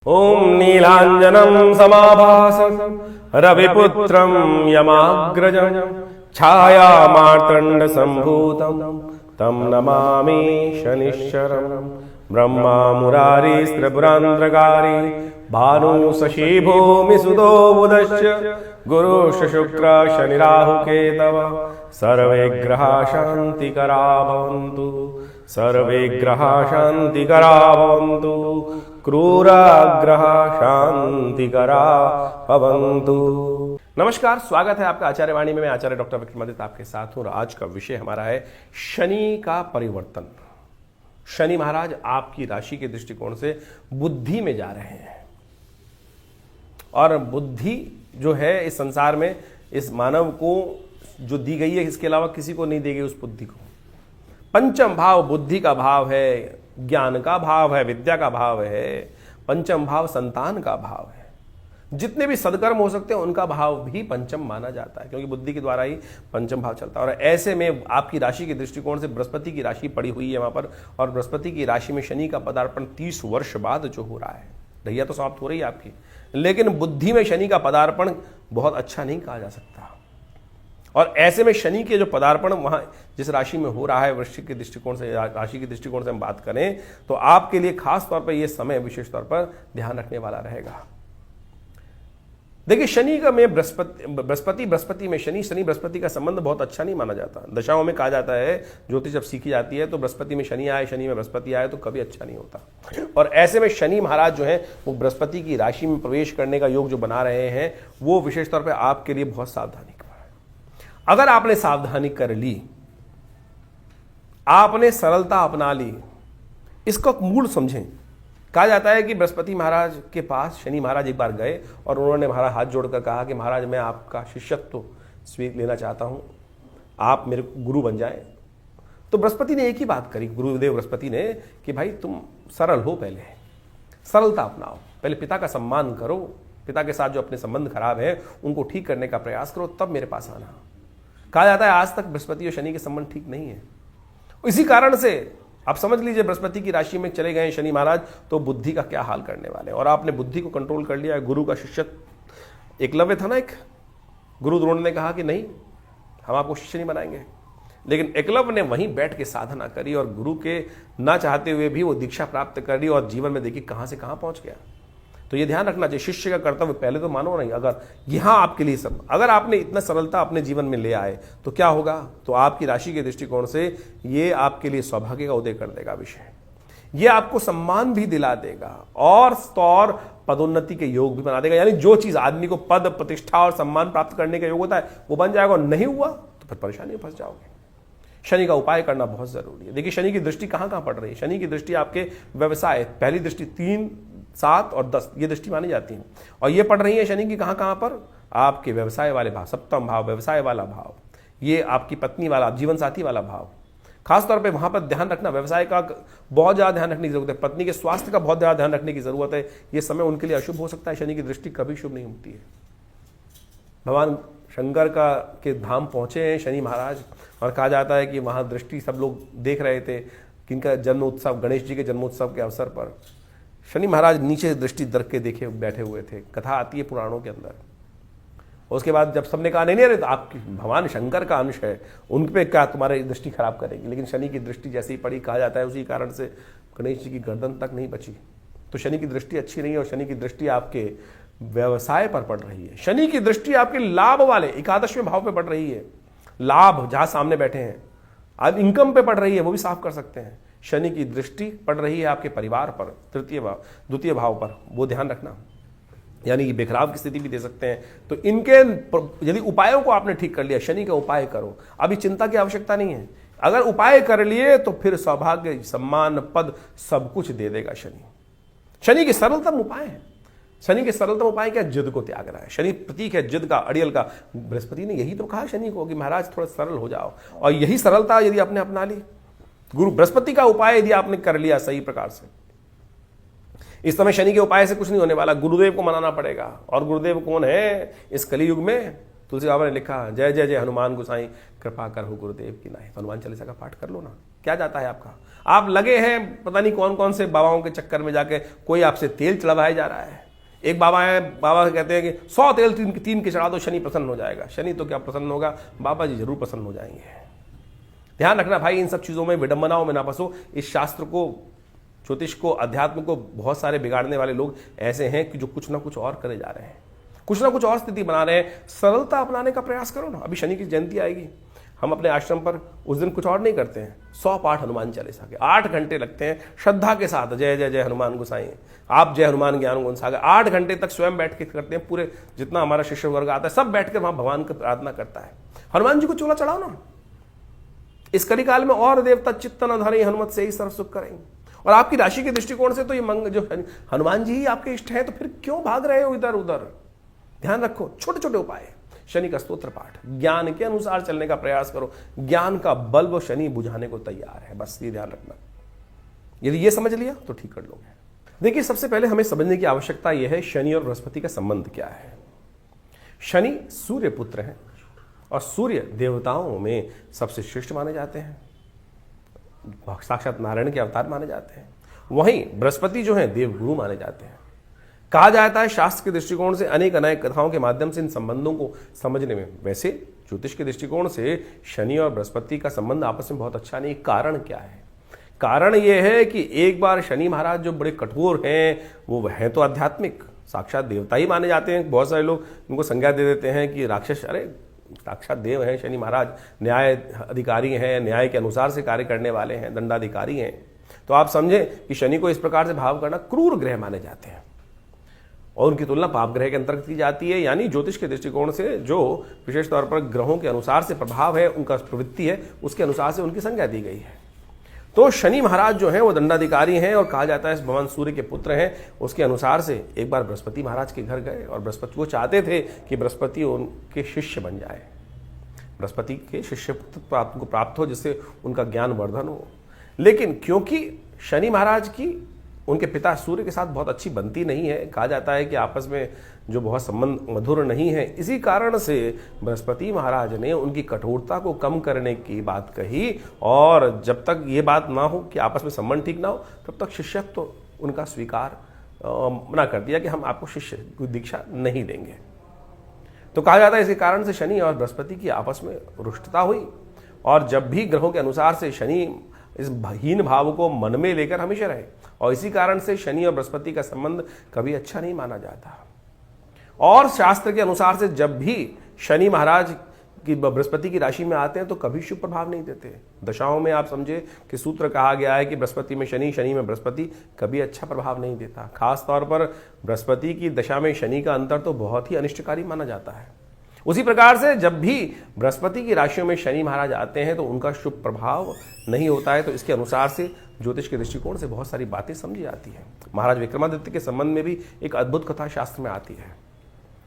ओम नीलांजनं समाभासं रविपुत्रं यमाग्रजं छायामार्तण्ड संभूतं तं नमामि शनिश्चरम्। ब्रह्मा मुरारीस्त्रिपुरान्ध्रकारी भानु शशि भूमि सुतो बुधश्च गुरुश्च शुक्र शनि राहु केतव सर्वे ग्रहा शान्तिकरा भवन्तु। सर्वे ग्रहा शान्तिकरा भवन्तु। क्रूराग्रह शांतिकरा भवन्तु। नमस्कार, स्वागत है आपका आचार्य वाणी में। मैं आचार्य डॉक्टर विक्रमादित्य आपके साथ हूं और आज का विषय हमारा है शनि का परिवर्तन। शनि महाराज आपकी राशि के दृष्टिकोण से बुद्धि में जा रहे हैं और बुद्धि जो है इस संसार में इस मानव को जो दी गई है, इसके अलावा किसी को नहीं दी गई उस बुद्धि को। पंचम भाव बुद्धि का भाव है, ज्ञान का भाव है, विद्या का भाव है। पंचम भाव संतान का भाव है। जितने भी सदकर्म हो सकते हैं उनका भाव भी पंचम माना जाता है, क्योंकि बुद्धि के द्वारा ही पंचम भाव चलता है। और ऐसे में आपकी राशि के दृष्टिकोण से बृहस्पति की राशि पड़ी हुई है वहां पर, और बृहस्पति की राशि में शनि का पदार्पण 30 वर्ष बाद जो हो रहा है, ढैया तो समाप्त हो रही है आपकी, लेकिन बुद्धि में शनि का पदार्पण बहुत अच्छा नहीं कहा जा सकता। और ऐसे में शनि के जो पदार्पण वहां जिस राशि में हो रहा है, वृश्चिक के दृष्टिकोण से, राशि के दृष्टिकोण से हम बात करें तो आपके लिए खास तौर पर यह समय विशेष तौर पर ध्यान रखने वाला रहेगा। देखिए, शनि का में बृहस्पति में शनि बृहस्पति का संबंध बहुत अच्छा नहीं माना जाता। दशाओं में कहा जाता है, ज्योतिष जब सीखी जाती है तो बृहस्पति में शनि आए, शनि में बृहस्पति आए तो कभी अच्छा नहीं होता। और ऐसे में शनि महाराज जो है वो बृहस्पति की राशि में प्रवेश करने का योग जो बना रहे हैं, वो विशेष तौर पर आपके लिए बहुत सावधानी का है। अगर आपने सावधानी कर ली, आपने सरलता अपना ली, इसका मूल समझें। कहा जाता है कि बृहस्पति महाराज के पास शनि महाराज एक बार गए और उन्होंने महाराज हाथ जोड़कर कहा कि महाराज, मैं आपका शिष्यत्व स्वीकार लेना चाहता हूं, आप मेरे गुरु बन जाएं। तो बृहस्पति ने एक ही बात करी, गुरुदेव बृहस्पति ने, कि भाई तुम सरल हो, पहले सरलता अपनाओ, पहले पिता का सम्मान करो, पिता के साथ जो अपने संबंध खराब है उनको ठीक करने का प्रयास करो, तब मेरे पास आना। कहा जाता है आज तक बृहस्पति और शनि के संबंध ठीक नहीं है। इसी कारण से आप समझ लीजिए, बृहस्पति की राशि में चले गए शनि महाराज तो बुद्धि का क्या हाल करने वाले। और आपने बुद्धि को कंट्रोल कर लिया है। गुरु का शिष्य एकलव्य था ना, एक गुरु द्रोण ने कहा कि नहीं, हम आपको शिष्य नहीं बनाएंगे, लेकिन एकलव्य ने वहीं बैठ के साधना करी और गुरु के ना चाहते हुए भी वो दीक्षा प्राप्त कर ली और जीवन में देखिए कहां से कहां पहुंच गया। तो ये ध्यान रखना चाहिए, शिष्य का कर्तव्य पहले तो मानो नहीं। अगर यहां आपके लिए सब, अगर आपने इतना सरलता अपने जीवन में ले आए तो क्या होगा, तो आपकी राशि के दृष्टिकोण से ये आपके लिए सौभाग्य का उदय कर देगा विषय। ये आपको सम्मान भी दिला देगा और पदोन्नति के योग भी बना देगा। यानी जो चीज आदमी को पद प्रतिष्ठा और सम्मान प्राप्त करने का योग होता है वो बन जाएगा, और नहीं हुआ तो फिर परेशानी में फंस जाओगे। शनि का उपाय करना बहुत जरूरी है। देखिए, शनि की दृष्टि कहां कहां पड़ रही है। शनि की दृष्टि आपके व्यवसाय, पहली दृष्टि 3, 7 और 10 ये दृष्टि मानी जाती है, और ये पड़ रही है शनि की कहां कहां पर, आपके व्यवसाय वाले भाव, सप्तम भाव, व्यवसाय वाला भाव, ये आपकी पत्नी वाला, जीवन साथी वाला भाव। खासतौर पे वहां पर ध्यान रखना, व्यवसाय का बहुत ज्यादा ध्यान रखने की जरूरत है, पत्नी के स्वास्थ्य का बहुत ज्यादा ध्यान रखने की जरूरत है। ये समय उनके लिए अशुभ हो सकता है। शनि की दृष्टि कभी शुभ नहीं होती है। भगवान शंकर के धाम पहुंचे हैं शनि महाराज, और कहा जाता है कि वहां दृष्टि सब लोग देख रहे थे, किनका जन्मोत्सव, गणेश जी के जन्मोत्सव के अवसर पर शनि महाराज नीचे दृष्टि दर के देखे बैठे हुए थे। कथा आती है पुराणों के अंदर। उसके बाद जब सबने कहा नहीं अरे तो आपकी भगवान शंकर का अंश है, उन पे क्या तुम्हारी दृष्टि खराब करेगी, लेकिन शनि की दृष्टि जैसे ही पड़ी, कहा जाता है उसी कारण से गणेश जी की गर्दन तक नहीं बची। तो शनि की दृष्टि अच्छी नहीं है, और शनि की दृष्टि आपके व्यवसाय पर पड़ रही है। शनि की दृष्टि आपके लाभ वाले 11वें भाव पे पड़ रही है। लाभ जहां सामने बैठे हैं, आज इनकम पे पड़ रही है, वो भी साफ कर सकते हैं। शनि की दृष्टि पड़ रही है आपके परिवार पर, द्वितीय भाव पर, वो ध्यान रखना। यानी कि बिखराव की स्थिति भी दे सकते हैं। तो इनके यदि उपायों को आपने ठीक कर लिया, शनि का उपाय करो, अभी चिंता की आवश्यकता नहीं है। अगर उपाय कर लिए तो फिर सौभाग्य, सम्मान, पद सब कुछ दे देगा शनि। शनि के सरलतम उपाय है। शनि के सरलतम उपाय क्या, जिद को त्यागना है। शनि प्रतीक है जिद का, अड़ियल का। बृहस्पति ने यही तो कहा शनि को कि महाराज थोड़ा सरल हो जाओ, और यही सरलता यदि आपने अपना ली, गुरु बृहस्पति का उपाय यदि आपने कर लिया सही प्रकार से, इस समय शनि के उपाय से कुछ नहीं होने वाला, गुरुदेव को मनाना पड़ेगा। और गुरुदेव कौन है इस कलियुग में? तुलसी बाबा ने लिखा, जय जय जय हनुमान गोसाई, कृपा कर हो गुरुदेव की नाई। हनुमान चालीसा का पाठ कर लो ना। क्या जाता है आपका? आप लगे हैं पता नहीं कौन कौन से बाबाओं के चक्कर में जाके, कोई आपसे तेल चढ़वाया जा रहा है। एक बाबा है, बाबा कहते हैं कि 100 तेल तीन के चढ़ा दो, शनि प्रसन्न हो जाएगा। शनि तो क्या प्रसन्न होगा, बाबा जी जरूर प्रसन्न हो जाएंगे। ध्यान रखना भाई, इन सब चीज़ों में, विडंबनाओं में ना फंसो। इस शास्त्र को, ज्योतिष को, अध्यात्म को बहुत सारे बिगाड़ने वाले लोग ऐसे हैं कि जो कुछ ना कुछ और करे जा रहे हैं, कुछ ना कुछ और स्थिति बना रहे हैं। सरलता अपनाने का प्रयास करो ना। अभी शनि की जयंती आएगी, हम अपने आश्रम पर उस दिन कुछ और नहीं करते हैं, 100 पाठ हनुमान चालीसा के 8 घंटे लगते हैं श्रद्धा के साथ। जय जय जय हनुमान गोसाई, आप जय हनुमान ज्ञान गुण सागर, 8 घंटे तक स्वयं बैठ के करते हैं। पूरे जितना हमारा शिष्य वर्ग आता है सब बैठ कर वहां भगवान की प्रार्थना करता है। हनुमान जी को चूल्हा चढ़ाओ ना। इस कलिकाल में और देवता चित्त न धरे हनुमत से ही सर्व सुख करेंगे। और आपकी राशि के दृष्टिकोण से तो ये जो हनुमान जी ही आपके इष्ट हैं, तो फिर क्यों भाग रहे हो इधर उधर? ध्यान रखो, छोटे छोटे उपाय। शनि का स्तोत्र पाठ, ज्ञान के अनुसार चलने का प्रयास करो। ज्ञान का बल्ब शनि बुझाने को तैयार है, बस ये ध्यान रखना। यदि ये समझ लिया तो ठीक कर लोगे। देखिए, सबसे पहले हमें समझने की आवश्यकता यह है शनि और बृहस्पति का संबंध क्या है। शनि सूर्य पुत्र है और सूर्य देवताओं में सबसे श्रेष्ठ माने जाते हैं, साक्षात नारायण के अवतार माने जाते हैं। वहीं बृहस्पति जो है देवगुरु माने जाते हैं। कहा जाता है शास्त्र के दृष्टिकोण से अनेक कथाओं के माध्यम से इन संबंधों को समझने में, वैसे ज्योतिष के दृष्टिकोण से शनि और बृहस्पति का संबंध आपस में बहुत अच्छा नहीं। कारण क्या है? कारण यह है कि एक बार शनि महाराज जो बड़े कठोर हैं, वो हैं तो आध्यात्मिक, साक्षात देवता ही माने जाते हैं। बहुत सारे लोग इनको संज्ञा दे देते हैं कि राक्षस, अरे साक्षात देव हैं शनि महाराज, न्याय अधिकारी हैं, न्याय के अनुसार से कार्य करने वाले हैं, दंडाधिकारी हैं। तो आप समझें कि शनि को इस प्रकार से भाव करना क्रूर ग्रह माने जाते हैं और उनकी तुलना पाप ग्रह के अंतर्गत की जाती है। यानी ज्योतिष के दृष्टिकोण से जो विशेष तौर पर ग्रहों के अनुसार से प्रभाव है, उनका प्रवृत्ति है, उसके अनुसार से उनकी संज्ञा दी गई है। तो शनि महाराज जो हैं वो दंडाधिकारी हैं और कहा जाता है भगवान सूर्य के पुत्र हैं। उसके अनुसार से एक बार बृहस्पति महाराज के घर गए और बृहस्पति को चाहते थे कि बृहस्पति उनके शिष्य बन जाए, बृहस्पति के शिष्य को प्राप्त हो, जिससे उनका ज्ञान वर्धन हो। लेकिन क्योंकि शनि महाराज की उनके पिता सूर्य के साथ बहुत अच्छी बनती नहीं है, कहा जाता है कि आपस में जो बहुत संबंध मधुर नहीं है, इसी कारण से बृहस्पति महाराज ने उनकी कठोरता को कम करने की बात कही। और जब तक ये बात ना हो कि आपस में संबंध ठीक ना हो, तब तक शिष्यत्व तो उनका स्वीकार मना कर दिया कि हम आपको शिष्य की दीक्षा नहीं देंगे। तो कहा जाता है इसी कारण से शनि और बृहस्पति की आपस में रुष्टता हुई। और जब भी ग्रहों के अनुसार से शनि इस हीन भाव को मन में लेकर हमेशा रहे, और इसी कारण से शनि और बृहस्पति का संबंध कभी अच्छा नहीं माना जाता। और शास्त्र के अनुसार से जब भी शनि महाराज की बृहस्पति की राशि में आते हैं तो कभी शुभ प्रभाव नहीं देते। दशाओं में आप समझे कि सूत्र कहा गया है कि बृहस्पति में शनि, शनि में बृहस्पति कभी अच्छा प्रभाव नहीं देता। खास तौर पर बृहस्पति की दशा में शनि का अंतर तो बहुत ही अनिष्टकारी माना जाता है। उसी प्रकार से जब भी बृहस्पति की राशियों में शनि महाराज आते हैं तो उनका शुभ प्रभाव नहीं होता है। तो इसके अनुसार से ज्योतिष के दृष्टिकोण से बहुत सारी बातें समझी जाती हैं। महाराज विक्रमादित्य के संबंध में भी एक अद्भुत कथा शास्त्र में आती है।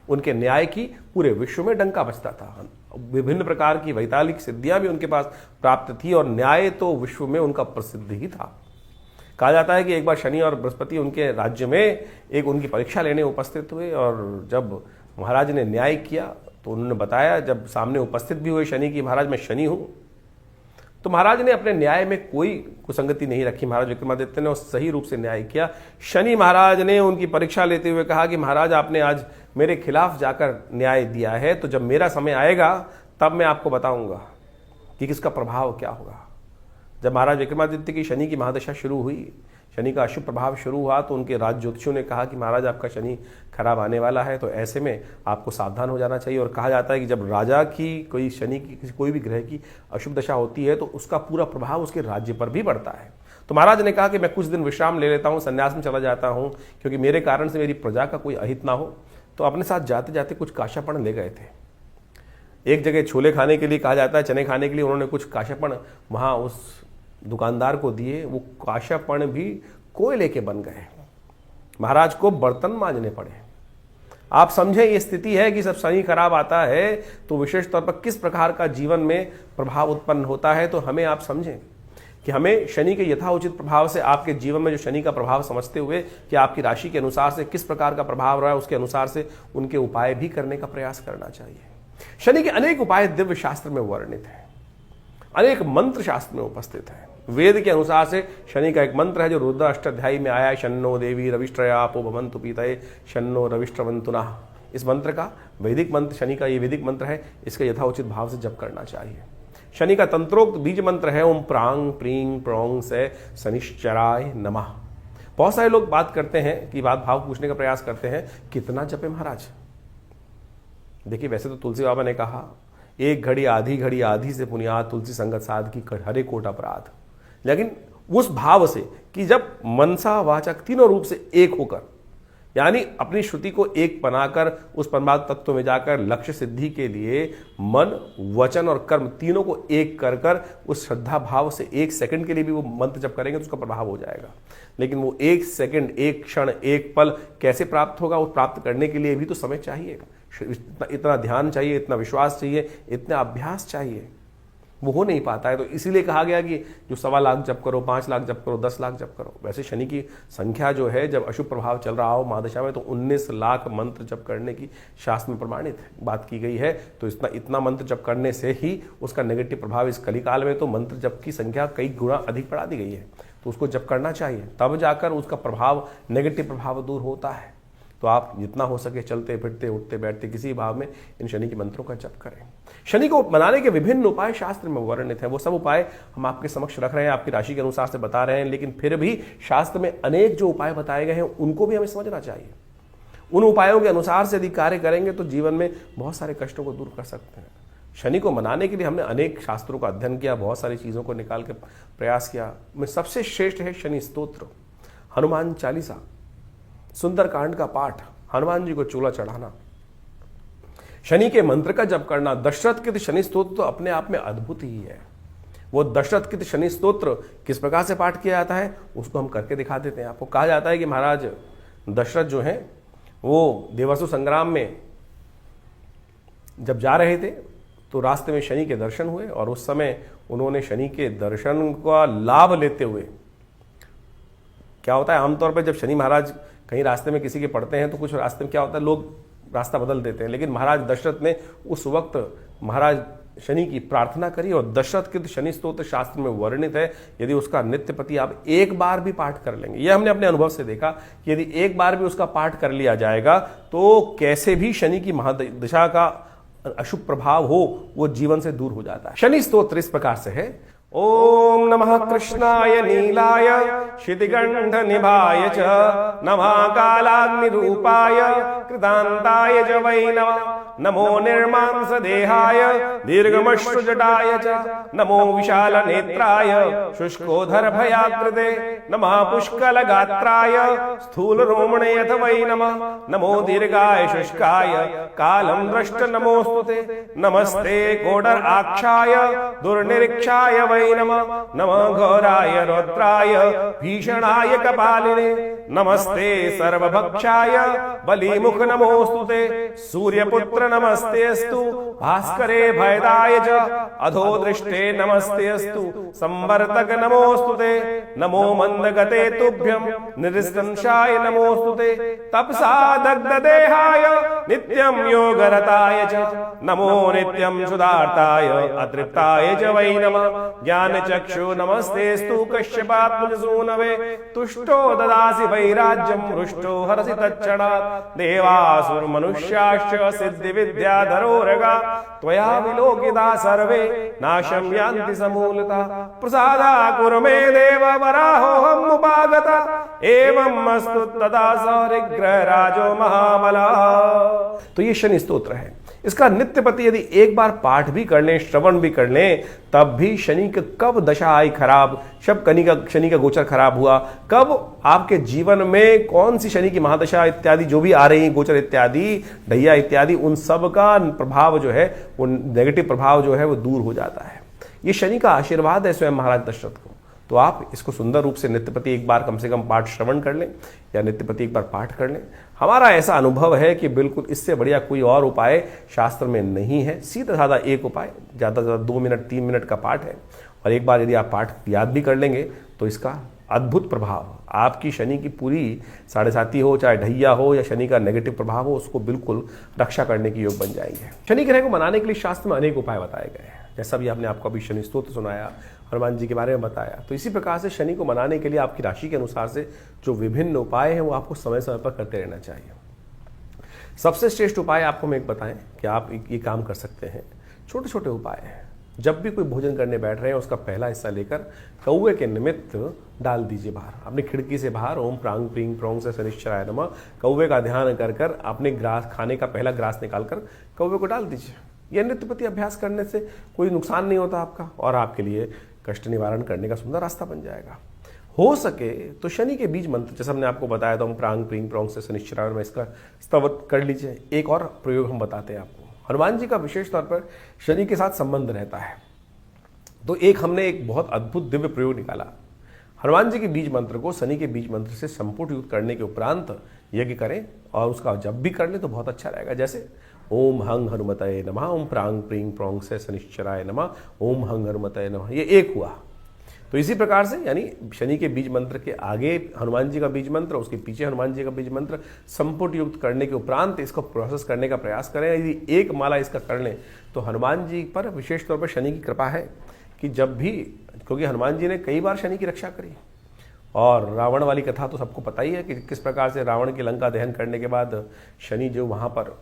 उनके न्याय की पूरे विश्व में डंका बजता था, विभिन्न प्रकार की वैतालिक सिद्धियां भी उनके पास प्राप्त थी और न्याय तो विश्व में उनका प्रसिद्ध ही था। कहा जाता है कि एक बार शनि और बृहस्पति उनके राज्य में एक उनकी परीक्षा लेने उपस्थित हुए और जब महाराज ने न्याय किया तो उन्होंने बताया, जब सामने उपस्थित भी हुए शनि की, महाराज मैं शनि हूं, तो महाराज ने अपने न्याय में कोई कुसंगति नहीं रखी। महाराज विक्रमादित्य ने सही रूप से न्याय किया। शनि महाराज ने उनकी परीक्षा लेते हुए कहा कि महाराज आपने आज मेरे खिलाफ जाकर न्याय दिया है, तो जब मेरा समय आएगा तब मैं आपको बताऊंगा कि किसका प्रभाव क्या होगा। जब महाराज विक्रमादित्य की शनि की महादशा शुरू हुई, शनि का अशुभ प्रभाव शुरू हुआ, तो उनके राज ज्योतिषियों ने कहा कि महाराज आपका शनि खराब आने वाला है, तो ऐसे में आपको सावधान हो जाना चाहिए। और कहा जाता है कि जब राजा की कोई शनि की कोई भी ग्रह की अशुभ दशा होती है तो उसका पूरा प्रभाव उसके राज्य पर भी पड़ता है। तो महाराज ने कहा कि मैं कुछ दिन विश्राम ले लेता हूँ, संन्यास में चला जाता हूँ, क्योंकि मेरे कारण से मेरी प्रजा का कोई अहित ना हो। तो अपने साथ जाते जाते कुछ काशापण ले गए थे। एक जगह छोले खाने के लिए, कहा जाता है चने खाने के लिए, उन्होंने कुछ काशापण वहाँ उस दुकानदार को दिए। वो काशापण भी कोयले के बन गए, महाराज को बर्तन मांजने पड़े। आप समझे ये स्थिति है कि जब शनि खराब आता है तो विशेष तौर पर किस प्रकार का जीवन में प्रभाव उत्पन्न होता है। तो हमें आप समझें कि हमें शनि के यथाउचित प्रभाव से आपके जीवन में जो शनि का प्रभाव समझते हुए कि आपकी राशि के अनुसार से किस प्रकार का प्रभाव रहा है, उसके अनुसार से उनके उपाय भी करने का प्रयास करना चाहिए। शनि के अनेक उपाय दिव्य शास्त्र में वर्णित हैं, अनेक मंत्र शास्त्र में उपस्थित हैं। वेद के अनुसार से शनि का एक मंत्र है जो रुद्र अष्टाध्यायी में आया है, शन्नो देवी रविष्ट्रयापो भवन्तु पीतये शन्नो रविष्ट्रवन्तुनः। इस मंत्र का वैदिक मंत्र, शनि का ये वैदिक मंत्र है, इसका यथाउचित भाव से जप करना चाहिए। शनि का तंत्रोक्त बीज मंत्र है ओम प्रांग प्रींग प्रोंग से शनिश्चराय नमः। बहुत सारे लोग बात करते हैं कि बात भाव पूछने का प्रयास करते हैं, कितना जपे महाराज। देखिए, वैसे तो तुलसी बाबा ने कहा, एक घड़ी आधी से पुनियाद तुलसी संगत साध की हरे कोट अपराध। लेकिन उस भाव से कि जब मनसा वाचक तीनों रूप से एक होकर, यानी अपनी श्रुति को एक बनाकर उस परमात्म तत्व में जाकर लक्ष्य सिद्धि के लिए मन वचन और कर्म तीनों को एक कर कर उस श्रद्धा भाव से एक सेकंड के लिए भी वो मंत्र जप करेंगे तो उसका प्रभाव हो जाएगा। लेकिन वो एक सेकंड, एक क्षण, एक पल कैसे प्राप्त होगा, वो प्राप्त करने के लिए भी तो समय चाहिए, इतना ध्यान चाहिए, इतना विश्वास चाहिए, इतना अभ्यास चाहिए। वो हो नहीं पाता है। तो इसीलिए कहा गया कि जो 1.25 लाख जप करो, 5 लाख जप करो, 10 लाख जप करो। वैसे शनि की संख्या जो है, जब अशुभ प्रभाव चल रहा हो महादशा में, तो 19 लाख मंत्र जप करने की शास्त्र में प्रमाणित बात की गई है। तो इतना मंत्र जप करने से ही उसका नेगेटिव प्रभाव, इस कलिकाल में तो मंत्र जप की संख्या कई गुना अधिक बढ़ा दी गई है। तो उसको जप करना चाहिए, तब जाकर उसका प्रभाव, नेगेटिव प्रभाव दूर होता है। तो आप जितना हो सके चलते फिरते उठते बैठते किसी भाव में इन शनि के मंत्रों का जप करें। शनि को मनाने के विभिन्न उपाय शास्त्र में वर्णित हैं। वो सब उपाय हम आपके समक्ष रख रहे हैं, आपकी राशि के अनुसार से बता रहे हैं। लेकिन फिर भी शास्त्र में अनेक जो उपाय बताए गए हैं उनको भी हमें समझना चाहिए। उन उपायों के अनुसार से यदि कार्य करेंगे तो जीवन में बहुत सारे कष्टों को दूर कर सकते हैं। शनि को मनाने के लिए हमने अनेक शास्त्रों का अध्ययन किया, बहुत सारी चीज़ों को निकाल के प्रयास किया। में सबसे श्रेष्ठ है शनि स्तोत्र, हनुमान चालीसा, सुंदरकांड का पाठ, हनुमान जी को चूल्हा चढ़ाना, शनि के मंत्र का जप करना। दशरथ कृत शनि स्तोत्र तो अपने आप में अद्भुत ही है। वो दशरथ कृत शनि स्तोत्र किस प्रकार से पाठ किया जाता है उसको हम करके दिखा देते हैं आपको। कहा जाता है कि महाराज दशरथ जो हैं वो देवासुर संग्राम में जब जा रहे थे तो रास्ते में शनि के दर्शन हुए और उस समय उन्होंने शनि के दर्शन का लाभ लेते हुए, क्या होता है आमतौर पर जब शनि महाराज कहीं रास्ते में किसी के पड़ते हैं तो कुछ रास्ते में क्या होता है, लोग रास्ता बदल देते हैं। लेकिन महाराज दशरथ ने उस वक्त महाराज शनि की प्रार्थना करी और दशरथ कृत शनि स्तोत्र शास्त्र में वर्णित है। यदि उसका नित्यपति आप एक बार भी पाठ कर लेंगे, यह हमने अपने अनुभव से देखा कि यदि एक बार भी उसका पाठ कर लिया जाएगा तो कैसे भी शनि की महादशा का अशुभ प्रभाव हो वो जीवन से दूर हो जाता है। शनि स्तोत्र इस प्रकार से है, ओम नमः कृष्णाय नीलाय शितिगंध निभाय च नमः कालाग्नि रूपाय कृतांताय च वै नमः नमो निर्मांस देहाय दीर्घमश्रुजटाय च नमो विशाल नेत्राय शुष्कोधर भयाकृते नमः पुष्कल गात्राय स्थूल रोमणे अथ वै नमः नमो दीर्घाय शुष्काय कालम दृष्ट नमोस्तुते नमस्ते कोडर आक्षाय दुर्निरीक्षाय वै नमः नमः घोराय रौद्राय भीषणाय कपालिने नमस्ते सर्वभक्षाय बलिमुख नमोस्तुते सूर्यपुत्र नमस्तेस्तु भास्करे भयदाय च अधोदृष्टे नमस्तेस्तु संवर्तक नमोस्तुते नमो मंदगते तुभ्यं निरस्तंशाय नमोस्तुते तपसा दग्धदेहाय नित्यं योगरताय च नमो नित्यं सुदार्ताय अतृप्ताय च वै नमः ज्ञानचक्षु नमस्तेस्तु कश्यपात्मजसूनवे तुष्टो ददासि वैराज्यं हृष्टो हरसि तच्छणात् देवासुर मनुष्याश्च सिद्धि विद्याधरोरगा त्वया विलोकिता सर्वे नाशं यान्ति समूलता प्रसादा कुरु मे देव वराहोऽहम् उपागता एवं अस्तु तदा सरिग्रह राजो महाबला। तो ये शनि स्तोत्र है। इसका नित्यपति यदि एक बार पाठ भी कर लें, श्रवण भी कर लें, तब भी शनि की कब दशा आई खराब, शनि का गोचर खराब हुआ, कब आपके जीवन में कौन सी शनि की महादशा इत्यादि जो भी आ रही गोचर इत्यादि ढैया इत्यादि, उन सब का प्रभाव जो है वो नेगेटिव प्रभाव जो है वो दूर हो जाता है। ये शनि का आशीर्वाद है स्वयं महाराज दशरथ को। तो आप इसको सुंदर रूप से नित्यपति एक बार कम से कम पाठ श्रवण कर लें या नित्यपति एक बार पाठ कर लें। हमारा ऐसा अनुभव है कि बिल्कुल इससे बढ़िया कोई और उपाय शास्त्र में नहीं है। सीधा साधा एक उपाय, ज़्यादा से ज़्यादा 2 मिनट 3 मिनट का पाठ है और एक बार यदि आप पाठ याद भी कर लेंगे तो इसका अद्भुत प्रभाव आपकी शनि की पूरी 7.5 हो, चाहे ढैया हो या शनि का नेगेटिव प्रभाव हो, उसको बिल्कुल रक्षा करने के योग बन जाएंगे। शनि ग्रह को मनाने के लिए शास्त्र में अनेक उपाय बताए गए हैं। जैसा भी आपने आपको अभी शनि स्तोत्र सुनाया, हनुमान जी के बारे में बताया। तो इसी प्रकार से शनि को मनाने के लिए आपकी राशि के अनुसार से जो विभिन्न उपाय हैं वो आपको समय समय पर करते रहना चाहिए। सबसे श्रेष्ठ उपाय आपको मैं एक बताएं कि आप ये काम कर सकते हैं। छोटे छोटे उपाय हैं, जब भी कोई भोजन करने बैठ रहे हैं उसका पहला हिस्सा लेकर कौवे के निमित्त डाल दीजिए बाहर, अपनी खिड़की से बाहर। ओम प्रांग प्रींग प्रोंग से शनिश्चराय नमः कौवे का ध्यान कर कर अपने ग्रास खाने का पहला ग्रास निकालकर कौवे को डाल दीजिए। यह नित्यप्रति अभ्यास करने से कोई नुकसान नहीं होता आपका, और आपके लिए कष्ट निवारण करने का सुंदर रास्ता बन जाएगा। हो सके तो शनि के बीज मंत्र, जैसे हमने आपको बताया था, ओम प्रांग प्रींग प्रोंग से शनिश्चराय में इसका स्तवत कर लीजिए। एक और प्रयोग हम बताते हैं आपको। हनुमान जी का विशेष तौर पर शनि के साथ संबंध रहता है, तो हमने एक बहुत अद्भुत दिव्य प्रयोग निकाला। हनुमान जी के बीज मंत्र को शनि के बीज मंत्र से संपुट युक्त करने के उपरांत यज्ञ करें, और उसका जब भी कर ले तो बहुत अच्छा रहेगा। जैसे ओम हंग हनुमतये नमः, ओम प्रांग प्रींग प्रोंग से शनिश्चराय नमः, ओम हंग हनुमतये नमः, ये एक हुआ। तो इसी प्रकार से यानी शनि के बीज मंत्र के आगे हनुमान जी का बीज मंत्र, उसके पीछे हनुमान जी का बीज मंत्र संपुट युक्त करने के उपरांत इसको प्रोसेस करने का प्रयास करें। यदि एक माला इसका कर लें तो हनुमान जी पर विशेष तौर पर शनि की कृपा है कि जब भी, क्योंकि हनुमान जी ने कई बार शनि की रक्षा करी, और रावण वाली कथा तो सबको पता ही है कि किस प्रकार से रावण की लंका दहन करने के बाद शनि जो वहाँ पर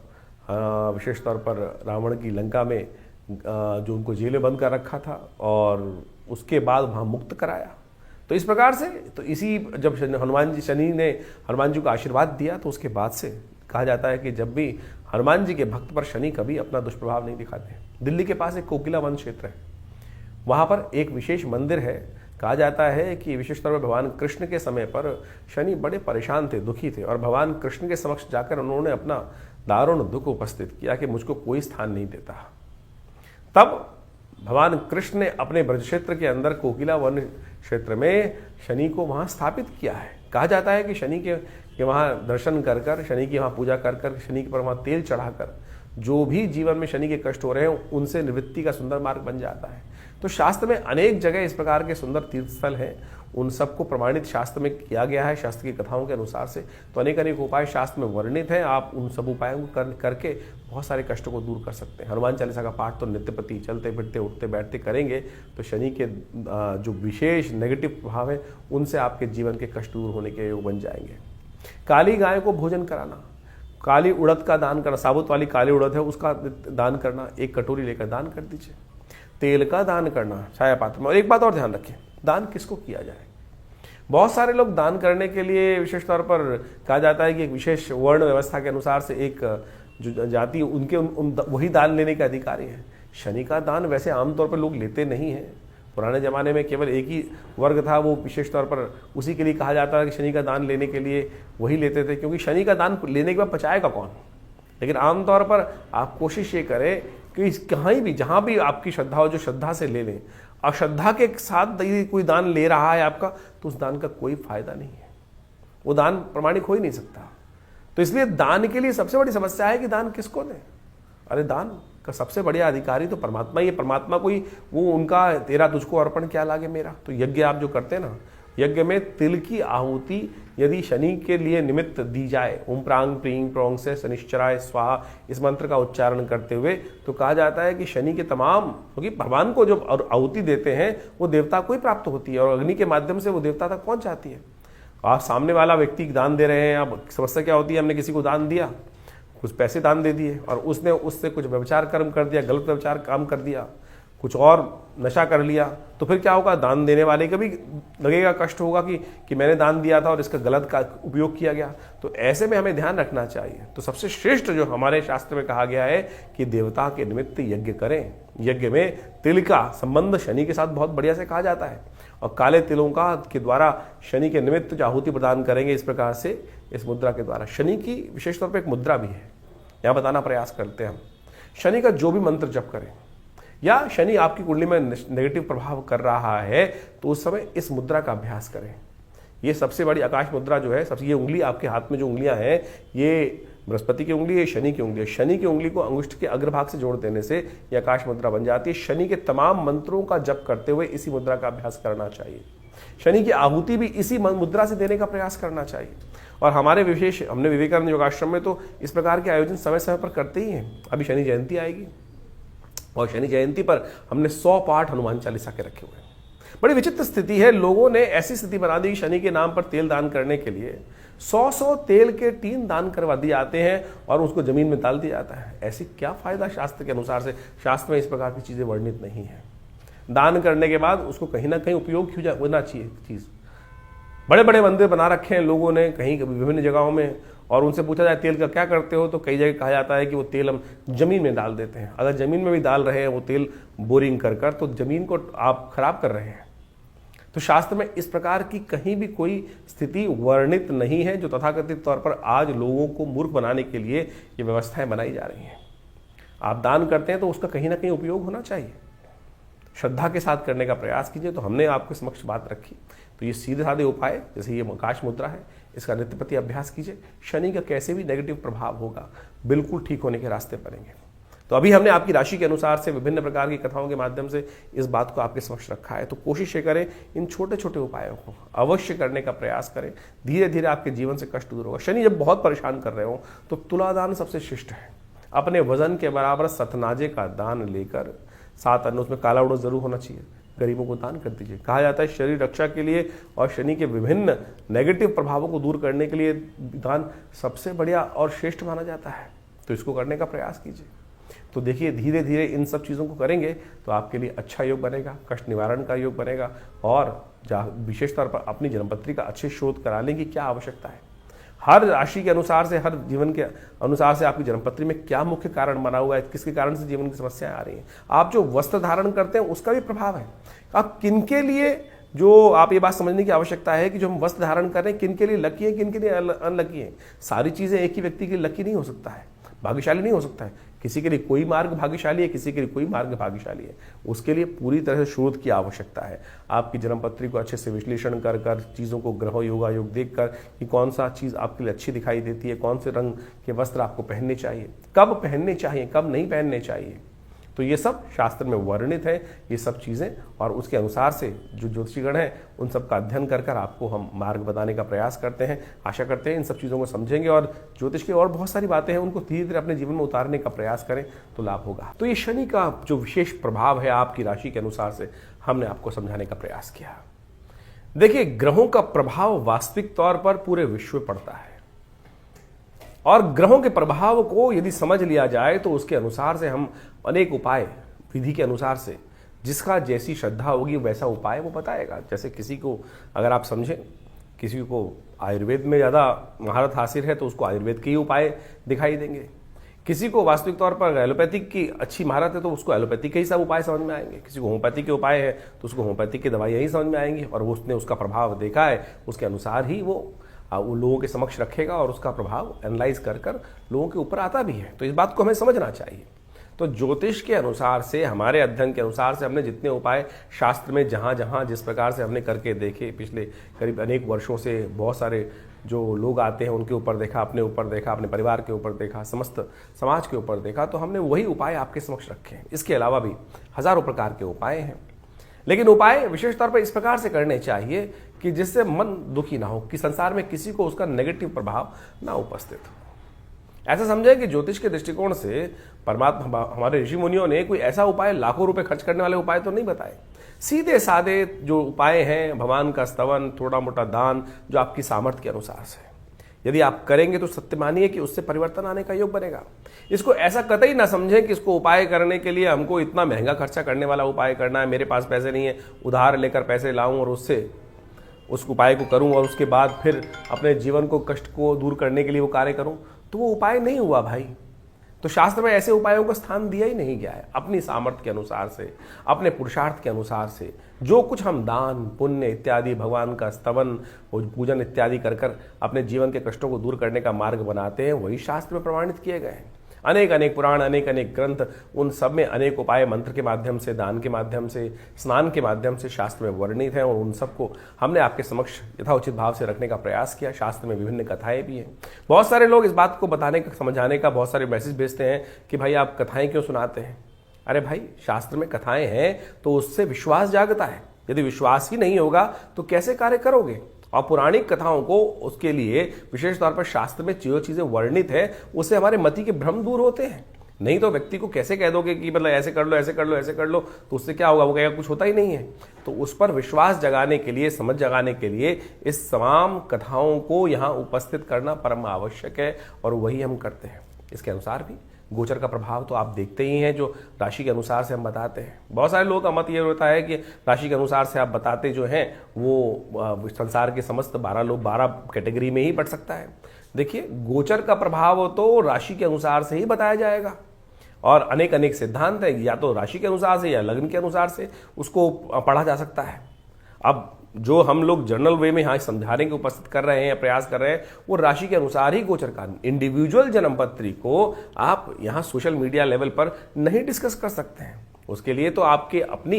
विशेष तौर पर रावण की लंका में जो उनको जेल में बंद कर रखा था और उसके बाद वहाँ मुक्त कराया। तो इस प्रकार से तो इसी जब शनि ने हनुमान जी को आशीर्वाद दिया तो उसके बाद से कहा जाता है कि जब भी हनुमान जी के भक्त पर शनि कभी अपना दुष्प्रभाव नहीं दिखाते। दिल्ली के पास एक कोकिला वन क्षेत्र है, वहाँ पर एक विशेष मंदिर है। कहा जाता है कि विशेष तौर पर भगवान कृष्ण के समय पर शनि बड़े परेशान थे, दुखी थे, और भगवान कृष्ण के समक्ष जाकर उन्होंने अपना दारुण दुख उपस्थित किया कि मुझको कोई स्थान नहीं देता। तब भगवान कृष्ण ने अपने ब्रज क्षेत्र के अंदर कोकिला वन क्षेत्र में शनि को वहाँ स्थापित किया है। कहा जाता है कि शनि के वहाँ दर्शन कर कर, शनि की वहाँ पूजा कर कर, शनि के पर वहाँ तेल चढ़ाकर जो भी जीवन में शनि के कष्ट हो रहे हैं उनसे निवृत्ति का सुंदर मार्ग बन जाता है। तो शास्त्र में अनेक जगह इस प्रकार के सुंदर तीर्थस्थल हैं, उन सबको प्रमाणित शास्त्र में किया गया है, शास्त्र की कथाओं के अनुसार से। तो अनेक अनेक उपाय शास्त्र में वर्णित हैं, आप उन सब उपायों को करके बहुत सारे कष्टों को दूर कर सकते हैं। हनुमान चालीसा का पाठ तो नित्यप्रति चलते फिरते उठते बैठते करेंगे तो शनि के जो विशेष नेगेटिव प्रभाव है उनसे आपके जीवन के कष्ट दूर होने के योग बन जाएंगे। काली गाय को भोजन कराना, काली उड़द का दान करना, साबुत वाली काली उड़द है उसका दान करना, एक कटोरी लेकर दान कर दीजिए। तेल का दान करना छाया पात्र में। और एक बात और ध्यान रखें, दान किसको किया जाए। बहुत सारे लोग दान करने के लिए विशेष तौर पर कहा जाता है कि एक विशेष वर्ण व्यवस्था के अनुसार से एक जो जाति उनके वही दान लेने के अधिकारी हैं। शनि का दान वैसे आमतौर पर लोग लेते नहीं हैं। पुराने ज़माने में केवल एक ही वर्ग था, वो विशेष तौर पर उसी के लिए कहा जाता है कि शनि का दान लेने के लिए वही लेते थे, क्योंकि शनि का दान लेने के बाद पचाएगा कौन। लेकिन आमतौर पर आप कोशिश ये करें कि कहीं भी जहाँ भी आपकी श्रद्धा हो, जो श्रद्धा से ले लें। अश्रद्धा के साथ यदि कोई दान ले रहा है आपका तो उस दान का कोई फायदा नहीं है, वो दान प्रमाणिक हो ही नहीं सकता। तो इसलिए दान के लिए सबसे बड़ी समस्या है कि दान किसको दें। अरे दान का सबसे बढ़िया अधिकारी तो परमात्मा ही है। परमात्मा को ही वो उनका तेरा तुझको अर्पण क्या लागे मेरा। तो यज्ञ आप जो करते हैं ना, यज्ञ में तिल की आहुति यदि शनि के लिए निमित्त दी जाए, ओम प्रांग प्रींग प्रोंग से शनिश्चराय स्वाहा इस मंत्र का उच्चारण करते हुए, तो कहा जाता है कि शनि के तमाम, क्योंकि भगवान को जो आहुति देते हैं वो देवता को ही प्राप्त होती है और अग्नि के माध्यम से वो देवता तक पहुंच जाती है। आप सामने वाला व्यक्ति दान दे रहे हैं, अब समस्या क्या होती है, हमने किसी को दान दिया, कुछ पैसे दान दे दिए और उसने उससे कुछ व्यभिचार कर्म कर दिया, गलत व्यभिचार काम कर दिया, कुछ और नशा कर लिया, तो फिर क्या होगा, दान देने वाले का भी लगेगा, कष्ट होगा कि मैंने दान दिया था और इसका गलत का उपयोग किया गया। तो ऐसे में हमें ध्यान रखना चाहिए। तो सबसे श्रेष्ठ जो हमारे शास्त्र में कहा गया है कि देवता के निमित्त यज्ञ करें। यज्ञ में तिल का संबंध शनि के साथ बहुत बढ़िया से कहा जाता है और काले तिलों का के द्वारा शनि के निमित्त जो आहुति प्रदान करेंगे, इस प्रकार से इस मुद्रा के द्वारा। शनि की विशेष तौर पर एक मुद्रा भी है, यहाँ बताना प्रयास करते हैं हम। शनि का जो भी मंत्र जप करें या शनि आपकी कुंडली में नेगेटिव प्रभाव कर रहा है तो उस समय इस मुद्रा का अभ्यास करें। ये सबसे बड़ी आकाश मुद्रा जो है, सबसे ये उंगली आपके हाथ में जो उंगलियां हैं, ये बृहस्पति की उंगली है, शनि की उंगली है। शनि की उंगली को अंगुष्ठ के अग्रभाग से जोड़ देने से ये आकाश मुद्रा बन जाती है। शनि के तमाम मंत्रों का जप करते हुए इसी मुद्रा का अभ्यास करना चाहिए। शनि की आहुति भी इसी मुद्रा से देने का प्रयास करना चाहिए। और हमारे हमने विवेकानंद योगाश्रम में तो इस प्रकार के आयोजन समय समय पर करते ही हैं। अभी शनि जयंती आएगी और शनि जयंती पर हमने 100 पाठ हनुमान चालीसा के रखे हुए हैं। बड़ी विचित्र स्थिति है, लोगों ने ऐसी स्थिति बना दी शनि के नाम पर तेल दान करने के लिए 100 तेल के टीन दान करवा दिए जाते हैं और उसको जमीन में डाल दिया जाता है। ऐसी क्या फायदा शास्त्र के अनुसार से? शास्त्र में इस प्रकार की चीजें वर्णित नहीं है। दान करने के बाद उसको कहीं ना कहीं उपयोग क्यों होना चाहिए चीज। बड़े बड़े मंदिर बना रखे हैं लोगों ने कहीं विभिन्न जगहों में, और उनसे पूछा जाए तेल का क्या करते हो तो कई जगह कहा जाता है कि वो तेल हम जमीन में डाल देते हैं। अगर जमीन में भी डाल रहे हैं वो तेल बोरिंग कर तो जमीन को आप खराब कर रहे हैं। तो शास्त्र में इस प्रकार की कहीं भी कोई स्थिति वर्णित नहीं है जो तथाकथित तौर पर आज लोगों को मूर्ख बनाने के लिए ये व्यवस्थाएं बनाई जा रही हैं। आप दान करते हैं तो उसका कहीं ना कहीं उपयोग होना चाहिए, श्रद्धा के साथ करने का प्रयास कीजिए। तो हमने आपके समक्ष बात रखी। तो ये सीधे साधे उपाय, जैसे ये आकाश मुद्रा है, इसका नित्य प्रति अभ्यास कीजिए। शनि का कैसे भी नेगेटिव प्रभाव होगा बिल्कुल ठीक होने के रास्ते पड़ेंगे। तो अभी हमने आपकी राशि के अनुसार से विभिन्न प्रकार की कथाओं के माध्यम से इस बात को आपके समक्ष रखा है। तो कोशिश ये करें इन छोटे छोटे उपायों को अवश्य करने का प्रयास करें। धीरे धीरे आपके जीवन से कष्ट दूर होगा। शनि जब बहुत परेशान कर रहे हो तो तुलादान सबसे शिष्ट है। अपने वजन के बराबर सतनाजे का दान लेकर, 7 अन्न उसमें काला उड़द जरूर होना चाहिए, गरीबों को दान कर दीजिए। कहा जाता है शरीर रक्षा के लिए और शनि के विभिन्न नेगेटिव प्रभावों को दूर करने के लिए दान सबसे बढ़िया और श्रेष्ठ माना जाता है। तो इसको करने का प्रयास कीजिए। तो देखिए धीरे धीरे इन सब चीज़ों को करेंगे तो आपके लिए अच्छा योग बनेगा, कष्ट निवारण का योग बनेगा। और विशेष तौर पर अपनी जन्मपत्री का अच्छे शोध करा लें कि क्या आवश्यकता है। हर राशि के अनुसार से, हर जीवन के अनुसार से आपकी जन्मपत्री में क्या मुख्य कारण बना हुआ है, किसके कारण से जीवन की समस्याएं आ रही हैं। आप जो वस्त्र धारण करते हैं उसका भी प्रभाव है। आप किनके लिए, जो आप ये बात समझने की आवश्यकता है कि जो हम वस्त्र धारण कर रहे हैं किनके लिए लकी है, किनके लिए अनलकी है। सारी चीजें एक ही व्यक्ति के लिए लकी नहीं हो सकता है, भाग्यशाली नहीं हो सकता है। किसी के लिए कोई मार्ग भाग्यशाली है, किसी के लिए कोई मार्ग भाग्यशाली है। उसके लिए पूरी तरह से शोध की आवश्यकता है। आपकी जन्मपत्री को अच्छे से विश्लेषण कर कर, चीज़ों को ग्रह योगा योग देख कर कि कौन सा चीज़ आपके लिए अच्छी दिखाई देती है, कौन से रंग के वस्त्र आपको पहनने चाहिए, कब पहनने चाहिए, कब नहीं पहनने चाहिए। तो ये सब शास्त्र में वर्णित है ये सब चीज़ें, और उसके अनुसार से जो ज्योतिषीगण हैं उन सब का अध्ययन कर कर आपको हम मार्ग बताने का प्रयास करते हैं। आशा करते हैं इन सब चीज़ों को समझेंगे और ज्योतिष की और बहुत सारी बातें हैं उनको धीरे धीरे अपने जीवन में उतारने का प्रयास करें तो लाभ होगा। तो ये शनि का जो विशेष प्रभाव है आपकी राशि के अनुसार से हमने आपको समझाने का प्रयास किया। देखिए ग्रहों का प्रभाव वास्तविक तौर पर पूरे विश्व में पड़ता है, और ग्रहों के प्रभाव को यदि समझ लिया जाए तो उसके अनुसार से हम अनेक उपाय विधि के अनुसार से, जिसका जैसी श्रद्धा होगी वैसा उपाय वो बताएगा। जैसे किसी को अगर आप समझें, किसी को आयुर्वेद में ज़्यादा महारत हासिल है तो उसको आयुर्वेद के ही उपाय दिखाई देंगे। किसी को वास्तविक तौर पर एलोपैथिक की अच्छी महारत है तो उसको एलोपैथिक के ही सब उपाय समझ में आएंगे। किसी को होम्योपैथिक के उपाय है तो उसको होम्योपैथिक की दवाइयाँ ही समझ में आएंगी, और उसने उसका प्रभाव देखा है उसके अनुसार ही वो लोगों के समक्ष रखेगा और उसका प्रभाव एनालाइज कर कर लोगों के ऊपर आता भी है। तो इस बात को हमें समझना चाहिए। तो ज्योतिष के अनुसार से, हमारे अध्ययन के अनुसार से हमने जितने उपाय शास्त्र में जहाँ जहाँ जिस प्रकार से हमने करके देखे, पिछले करीब अनेक वर्षों से बहुत सारे जो लोग आते हैं उनके ऊपर देखा, अपने ऊपर देखा, अपने परिवार के ऊपर देखा, समस्त समाज के ऊपर देखा, तो हमने वही उपाय आपके समक्ष रखे हैं। इसके अलावा भी हजारों प्रकार के उपाय हैं, लेकिन उपाय विशेष तौर पर इस प्रकार से करने चाहिए कि जिससे मन दुखी ना हो, कि संसार में किसी को उसका नेगेटिव प्रभाव ना उपस्थित हो। ऐसा समझें कि ज्योतिष के दृष्टिकोण से परमात्मा, हमारे ऋषि मुनियों ने कोई ऐसा उपाय लाखों रुपए खर्च करने वाले उपाय तो नहीं बताए। सीधे साधे जो उपाय हैं, भगवान का स्तवन, थोड़ा मोटा दान, जो आपकी सामर्थ्य के अनुसार से यदि आप करेंगे तो सत्य मानिए कि उससे परिवर्तन आने का योग बनेगा। इसको ऐसा कतई ना समझें कि इसको उपाय करने के लिए हमको इतना महंगा खर्चा करने वाला उपाय करना है, मेरे पास पैसे नहीं है, उधार लेकर पैसे लाऊं और उससे उस उपाय को करूं और उसके बाद फिर अपने जीवन को, कष्ट को दूर करने के लिए वो कार्य करूं, तो वो उपाय नहीं हुआ भाई। तो शास्त्र में ऐसे उपायों को स्थान दिया ही नहीं गया है। अपनी सामर्थ्य के अनुसार से, अपने पुरुषार्थ के अनुसार से जो कुछ हम दान पुण्य इत्यादि, भगवान का स्तवन और पूजन इत्यादि कर कर अपने जीवन के कष्टों को दूर करने का मार्ग बनाते हैं, वही शास्त्र में प्रमाणित किए गए हैं। अनेक अनेक पुराण, अनेक अनेक ग्रंथ, उन सब में अनेक उपाय मंत्र के माध्यम से, दान के माध्यम से, स्नान के माध्यम से शास्त्र में वर्णित हैं, और उन सबको हमने आपके समक्ष यथाउचित भाव से रखने का प्रयास किया। शास्त्र में विभिन्न कथाएं भी हैं। बहुत सारे लोग इस बात को बताने का, समझाने का बहुत सारे मैसेज भेजते हैं कि भाई आप कथाएं क्यों सुनाते हैं। अरे भाई, शास्त्र में कथाएं हैं तो उससे विश्वास जागता है। यदि विश्वास ही नहीं होगा तो कैसे कार्य करोगे। और पौराणिक कथाओं को, उसके लिए विशेष तौर पर शास्त्र में जो चीजें वर्णित है उससे हमारे मति के भ्रम दूर होते हैं। नहीं तो व्यक्ति को कैसे कह दोगे कि मतलब ऐसे कर लो ऐसे कर लो ऐसे कर लो, तो उससे क्या होगा, वो कहेगा कुछ होता ही नहीं है। तो उस पर विश्वास जगाने के लिए, समझ जगाने के लिए इस तमाम कथाओं को यहाँ उपस्थित करना परम आवश्यक है, और वही हम करते हैं। इसके अनुसार भी गोचर का प्रभाव तो आप देखते ही हैं, जो राशि के अनुसार से हम बताते हैं। बहुत सारे लोगों का मत ये होता है कि राशि के अनुसार से आप बताते जो हैं वो संसार के समस्त 12 कैटेगरी में ही बढ़ सकता है। देखिए, गोचर का प्रभाव तो राशि के अनुसार से ही बताया जाएगा, और अनेक अनेक सिद्धांत है, या तो राशि के अनुसार से या लग्न के अनुसार से उसको पढ़ा जा सकता है। अब जो हम लोग जर्नल वे में यहाँ समझाने के उपस्थित कर रहे हैं, प्रयास कर रहे हैं, वो राशि के अनुसार ही गोचर का, इंडिविजुअल जन्मपत्री को आप यहाँ सोशल मीडिया लेवल पर नहीं डिस्कस कर सकते हैं। उसके लिए तो आपके अपनी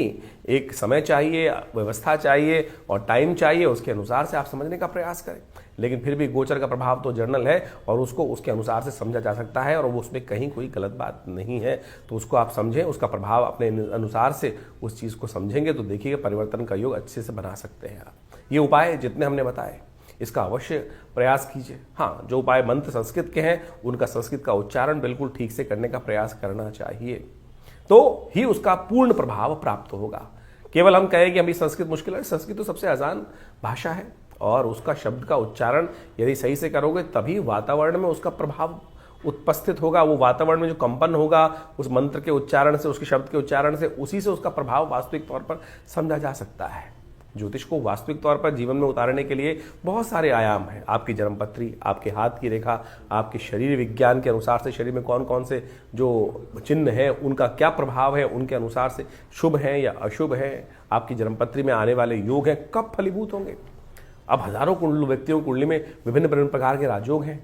एक समय चाहिए, व्यवस्था चाहिए और टाइम चाहिए, उसके अनुसार से आप समझने का प्रयास करें। लेकिन फिर भी गोचर का प्रभाव तो जर्नल है, और उसको उसके अनुसार से समझा जा सकता है, और वो उसमें कहीं कोई गलत बात नहीं है। तो उसको आप समझें, उसका प्रभाव अपने अनुसार से उस चीज़ को समझेंगे तो देखिएगा परिवर्तन का योग अच्छे से बना सकते हैं आप। ये उपाय जितने हमने बताए, इसका अवश्य प्रयास कीजिए। हाँ, जो उपाय मंत्र संस्कृत के हैं उनका संस्कृत का उच्चारण बिल्कुल ठीक से करने का प्रयास करना चाहिए, तो ही उसका पूर्ण प्रभाव प्राप्त होगा। केवल हम कहें कि हमें संस्कृत मुश्किल है, संस्कृत तो सबसे आसान भाषा है, और उसका शब्द का उच्चारण यदि सही से करोगे तभी वातावरण में उसका प्रभाव उपस्थित होगा। वो वातावरण में जो कंपन होगा उस मंत्र के उच्चारण से, उसके शब्द के उच्चारण से, उसी से उसका प्रभाव वास्तविक तौर पर समझा जा सकता है। ज्योतिष को वास्तविक तौर पर जीवन में उतारने के लिए बहुत सारे आयाम हैं। आपकी जन्मपत्री, आपके हाथ की रेखा, आपके शरीर विज्ञान के अनुसार से शरीर में कौन कौन से जो चिन्ह हैं उनका क्या प्रभाव है, उनके अनुसार से शुभ हैं या अशुभ हैं, आपकी जन्मपत्री में आने वाले योग हैं कब फलीभूत होंगे। अब हजारों व्यक्तियों की कुंडली में विभिन्न प्रकार के राजयोग हैं,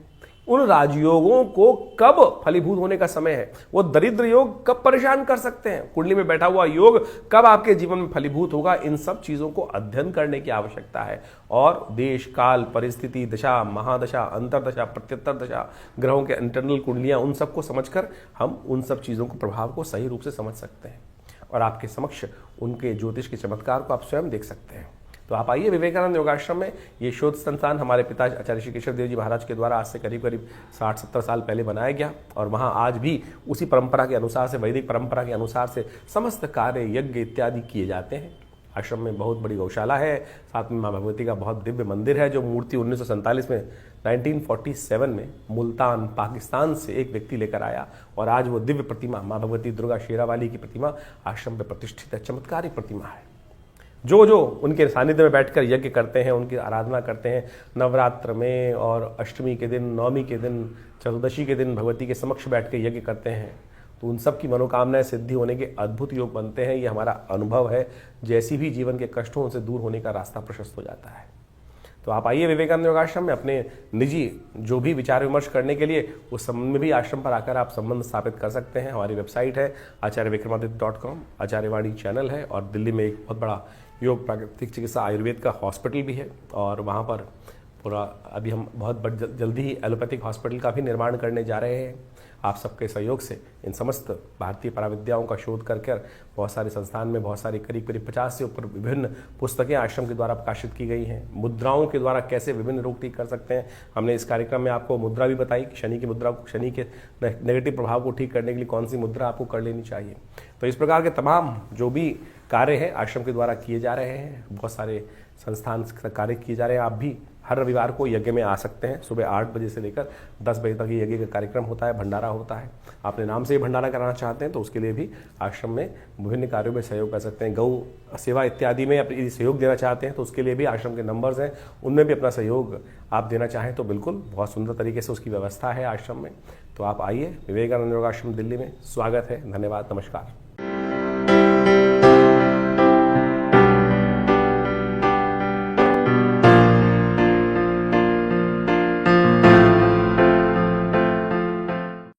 उन राजयोगों को कब फलीभूत होने का समय है, वो दरिद्र योग कब परेशान कर सकते हैं, कुंडली में बैठा हुआ योग कब आपके जीवन में फलीभूत होगा, इन सब चीजों को अध्ययन करने की आवश्यकता है। और देश काल परिस्थिति दशा महादशा अंतरदशा प्रत्युत्तर दशा ग्रहों के इंटरनल कुंडलियां, उन सबको समझकर हम उन सब चीजों को प्रभाव को सही रूप से समझ सकते हैं, और आपके समक्ष उनके ज्योतिष के चमत्कार को आप स्वयं देख सकते हैं। तो आप आइए विवेकानंद योगाश्रम में। ये शोध संस्थान हमारे पिता आचार्य श्री केशव देव जी महाराज के द्वारा आज से करीब 60-70 साल पहले बनाया गया, और वहाँ आज भी उसी परंपरा के अनुसार से, वैदिक परंपरा के अनुसार से समस्त कार्य यज्ञ इत्यादि किए जाते हैं। आश्रम में बहुत बड़ी गौशाला है, साथ में माँ भगवती का बहुत दिव्य मंदिर है, जो मूर्ति 1947 में 1947 में मुल्तान पाकिस्तान से एक व्यक्ति लेकर आया, और आज वो दिव्य प्रतिमा माँ भगवती दुर्गा शेरावाली की प्रतिमा आश्रम में प्रतिष्ठित है। चमत्कारिक प्रतिमा है। जो उनके सानिध्य में बैठकर यज्ञ करते हैं, उनकी आराधना करते हैं, नवरात्र में और अष्टमी के दिन, नवमी के दिन, चतुर्दशी के दिन भगवती के समक्ष बैठ कर यज्ञ करते हैं, तो उन सब की मनोकामनाएं सिद्धि होने के अद्भुत योग बनते हैं। ये हमारा अनुभव है। जैसी भी जीवन के कष्टों से दूर होने का रास्ता प्रशस्त हो जाता है। तो आप आइए विवेकानंद योगाश्रम में अपने निजी जो भी विचार विमर्श करने के लिए उस संबंध में भी आश्रम पर आकर आप संबंध स्थापित कर सकते हैं। हमारी वेबसाइट है acharyvikramaditya.com, आचार्यवाणी चैनल है, और दिल्ली में एक बहुत बड़ा योग प्राकृतिक चिकित्सा आयुर्वेद का हॉस्पिटल भी है, और वहाँ पर पूरा अभी हम बहुत जल्दी ही एलोपैथिक हॉस्पिटल का भी निर्माण करने जा रहे हैं। आप सबके सहयोग से इन समस्त भारतीय पराविद्याओं का शोध कर बहुत सारे संस्थान में बहुत सारी करीब 50 से ऊपर विभिन्न पुस्तकें आश्रम के द्वारा प्रकाशित की गई हैं। मुद्राओं के द्वारा कैसे विभिन्न रोग ठीक कर सकते हैं, हमने इस कार्यक्रम में आपको मुद्रा भी बताई कि शनि की मुद्रा को, शनि के नेगेटिव प्रभाव को ठीक करने के लिए कौन सी मुद्रा आपको कर लेनी चाहिए। तो इस प्रकार के तमाम जो भी कार्य हैं आश्रम के द्वारा किए जा रहे हैं, बहुत सारे संस्थान कार्य किए जा रहे हैं। आप भी हर रविवार को यज्ञ में आ सकते हैं। सुबह 8 बजे से लेकर 10 बजे तक ये यज्ञ का कार्यक्रम होता है, भंडारा होता है। आपने नाम से ही भंडारा कराना चाहते हैं तो उसके लिए भी आश्रम में विभिन्न कार्यों में सहयोग कर सकते हैं। गौ सेवा इत्यादि में अपनी सहयोग देना चाहते हैं तो उसके लिए भी आश्रम के नंबर्स हैं, उनमें भी अपना सहयोग आप देना चाहें तो बिल्कुल बहुत सुंदर तरीके से उसकी व्यवस्था है आश्रम में। तो आप आइए, विवेकानंद योगाश्रम दिल्ली में स्वागत है। धन्यवाद, नमस्कार।